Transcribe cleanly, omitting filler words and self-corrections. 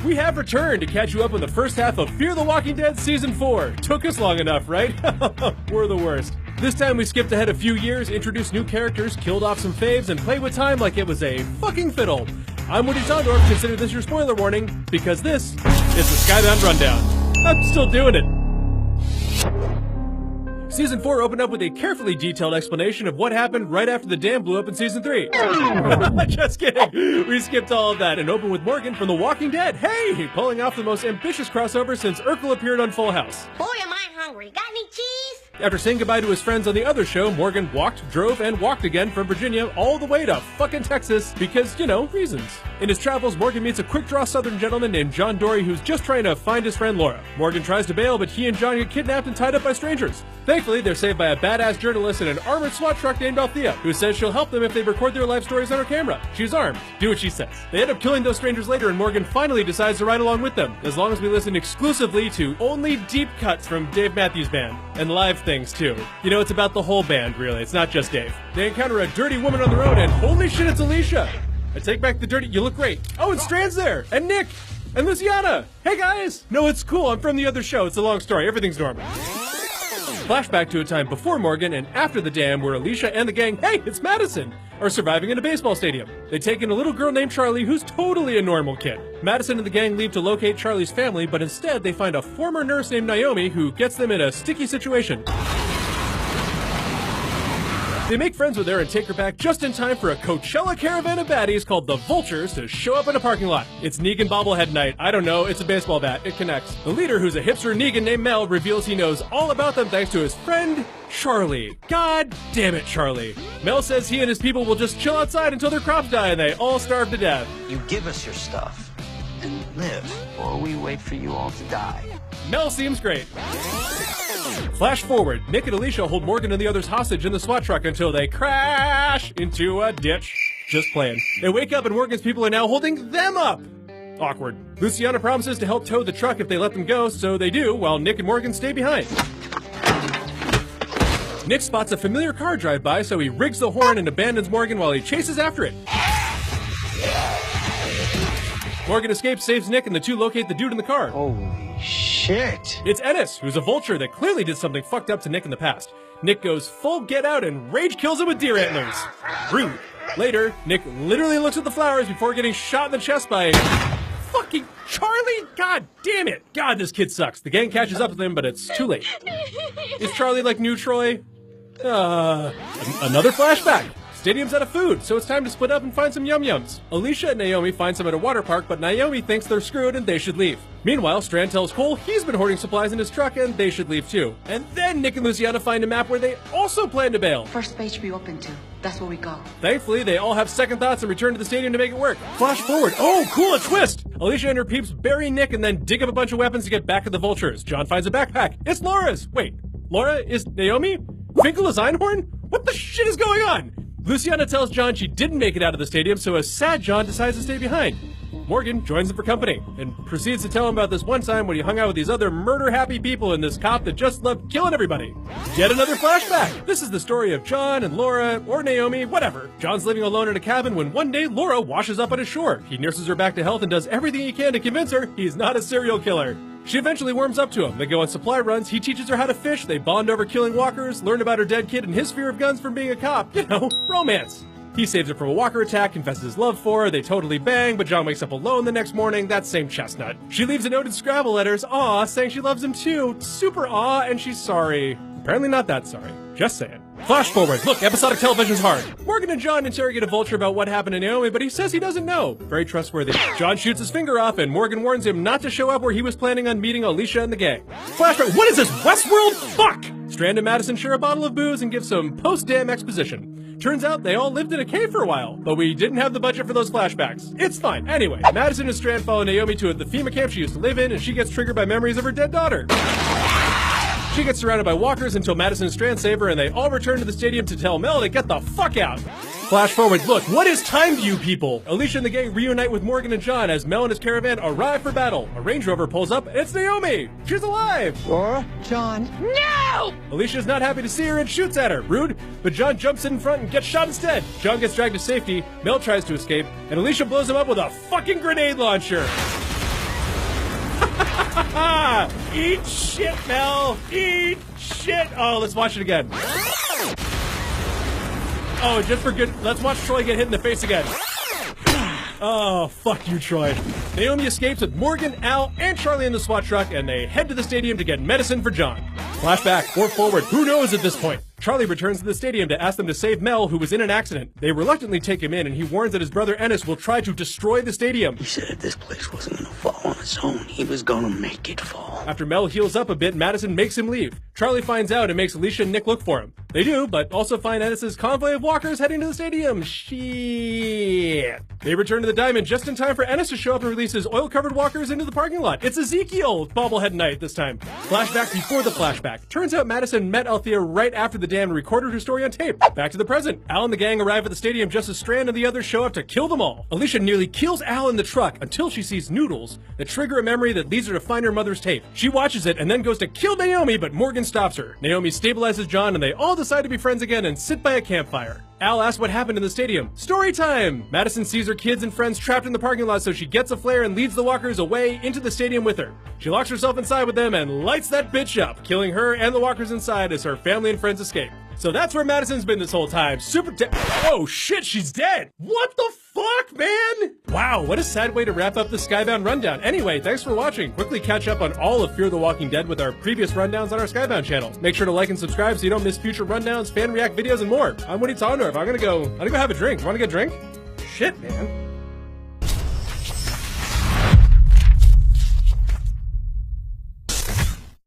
We have returned to catch you up on the first half of Fear the Walking Dead Season 4. Took us long enough, right? We're the worst. This time we skipped ahead a few years, introduced new characters, killed off some faves, and played with time like it was a fucking fiddle. I'm Woody Tondorf. Consider this your spoiler warning, because this is the Skybound Rundown. I'm still doing it. Season 4 opened up with a carefully detailed explanation of what happened right after the dam blew up in Season 3. Just kidding. We skipped all of that and opened with Morgan from The Walking Dead. Hey! Pulling off the most ambitious crossover since Urkel appeared on Full House. Boy, am I hungry. Got any cheese? After saying goodbye to his friends on the other show, Morgan walked, drove, and walked again from Virginia all the way to fucking Texas because, you know, reasons. In his travels, Morgan meets a quick-draw southern gentleman named John Dory who's just trying to find his friend Laura. Morgan tries to bail, but he and John get kidnapped and tied up by strangers. Thankfully, they're saved by a badass journalist in an armored SWAT truck named Althea, who says she'll help them if they record their life stories on her camera. She's armed. Do what she says. They end up killing those strangers later, and Morgan finally decides to ride along with them, as long as we listen exclusively to only deep cuts from Dave Matthews Band, and live things, too. You know, it's about the whole band, really. It's not just Dave. They encounter a dirty woman on the road, and holy shit, it's Alicia! I take back the dirty. You look great. Oh, and Strand's there! And Nick! And Luciana! Hey, guys! No, it's cool. I'm from the other show. It's a long story. Everything's normal. Flashback to a time before Morgan and after the dam where Alicia and the gang, hey, it's Madison, are surviving in a baseball stadium. They take in a little girl named Charlie who's totally a normal kid. Madison and the gang leave to locate Charlie's family, but instead they find a former nurse named Naomi who gets them in a sticky situation. They make friends with her and take her back just in time for a Coachella caravan of baddies called the Vultures to show up in a parking lot. It's Negan bobblehead night. I don't know, it's a baseball bat. It connects. The leader, who's a hipster Negan named Mel, reveals he knows all about them thanks to his friend, Charlie. God damn it, Charlie. Mel says he and his people will just chill outside until their crops die and they all starve to death. You give us your stuff and live, or we wait for you all to die. Mel seems great. Flash forward, Nick and Alicia hold Morgan and the others hostage in the SWAT truck until they crash into a ditch. Just playing. They wake up and Morgan's people are now holding them up. Awkward. Luciana promises to help tow the truck if they let them go, so they do, while Nick and Morgan stay behind. Nick spots a familiar car drive by, so he rigs the horn and abandons Morgan while he chases after it. Morgan escapes, saves Nick, and the two locate the dude in the car. Holy shit. It's Ennis, who's a vulture that clearly did something fucked up to Nick in the past. Nick goes full get out and rage kills him with deer antlers. Rude. Later, Nick literally looks at the flowers before getting shot in the chest by fucking Charlie? God damn it. God, this kid sucks. The gang catches up with him, but it's too late. Is Charlie like new Troy? Another flashback. Stadium's out of food, so it's time to split up and find some yum-yums. Alicia and Naomi find some at a water park, but Naomi thinks they're screwed and they should leave. Meanwhile, Strand tells Cole he's been hoarding supplies in his truck and they should leave too. And then Nick and Luciana find a map where they also plan to bail. First page we open to. That's where we go. Thankfully, they all have second thoughts and return to the stadium to make it work. Flash forward. Oh, cool, a twist! Alicia and her peeps bury Nick and then dig up a bunch of weapons to get back at the Vultures. John finds a backpack. It's Laura's! Wait, Laura is Naomi? Finkel is Einhorn? What the shit is going on? Luciana tells John she didn't make it out of the stadium, so a sad John decides to stay behind. Morgan joins them for company, and proceeds to tell him about this one time when he hung out with these other murder-happy people and this cop that just loved killing everybody. Yet another flashback! This is the story of John and Laura, or Naomi, whatever. John's living alone in a cabin when one day Laura washes up on his shore. He nurses her back to health and does everything he can to convince her he's not a serial killer. She eventually warms up to him. They go on supply runs, he teaches her how to fish, they bond over killing walkers, learn about her dead kid and his fear of guns from being a cop. You know, romance. He saves her from a walker attack, confesses his love for her, they totally bang, but John wakes up alone the next morning, that same chestnut. She leaves a note in Scrabble letters, aw, saying she loves him too, super aw, and she's sorry. Apparently not that sorry. Just saying. Flash forward. Look, episodic television's hard. Morgan and John interrogate a vulture about what happened to Naomi, but he says he doesn't know. Very trustworthy. John shoots his finger off, and Morgan warns him not to show up where he was planning on meeting Alicia and the gang. Flashback. What is this, Westworld? Fuck! Strand and Madison share a bottle of booze and give some post-dam exposition. Turns out they all lived in a cave for a while, but we didn't have the budget for those flashbacks. It's fine. Anyway, Madison and Strand follow Naomi to the FEMA camp she used to live in, and she gets triggered by memories of her dead daughter. She gets surrounded by walkers until Madison and Strand save her, and they all return to the stadium to tell Mel to get the fuck out. Flash forward. Look, what is time to you people? Alicia and the gang reunite with Morgan and John as Mel and his caravan arrive for battle. A Range Rover pulls up, and it's Naomi! She's alive! Laura? John. No! Alicia's not happy to see her and shoots at her. Rude, but John jumps in front and gets shot instead. John gets dragged to safety, Mel tries to escape, and Alicia blows him up with a fucking grenade launcher. Eat shit, Mel! Eat shit! Oh, let's watch it again. Oh, just for good, let's watch Troy get hit in the face again. Oh, fuck you, Troy. Naomi escapes with Morgan, Al, and Charlie in the SWAT truck, and they head to the stadium to get medicine for John. Flashback or forward, who knows at this point? Charlie returns to the stadium to ask them to save Mel, who was in an accident. They reluctantly take him in, and he warns that his brother Ennis will try to destroy the stadium. He said if this place wasn't gonna fall on its own, he was gonna make it fall. After Mel heals up a bit, Madison makes him leave. Charlie finds out and makes Alicia and Nick look for him. They do, but also find Ennis's convoy of walkers heading to the stadium. Shit. They return to the Diamond just in time for Ennis to show up and release his oil-covered walkers into the parking lot. It's Ezekiel bobblehead night this time. Flashback before the flashback. Turns out Madison met Althea right after the dam and recorded her story on tape. Back to the present. Al and the gang arrive at the stadium just as Strand and the others show up to kill them all. Alicia nearly kills Al in the truck until she sees noodles that trigger a memory that leads her to find her mother's tape. She watches it and then goes to kill Naomi, but Morgan stops her. Naomi stabilizes John and they all decide to be friends again and sit by a campfire. Al asks what happened in the stadium. Story time! Madison sees her kids and friends trapped in the parking lot, so she gets a flare and leads the walkers away into the stadium with her. She locks herself inside with them and lights that bitch up, killing her and the walkers inside as her family and friends escape. So that's where Madison's been this whole time. Oh shit, she's dead! What the fuck, man? Wow, what a sad way to wrap up the Skybound rundown. Anyway, thanks for watching. Quickly catch up on all of Fear the Walking Dead with our previous rundowns on our Skybound channel. Make sure to like and subscribe so you don't miss future rundowns, fan react videos, and more. I'm Woody Tondorf. I'm gonna go have a drink. Wanna get a drink? Shit, man.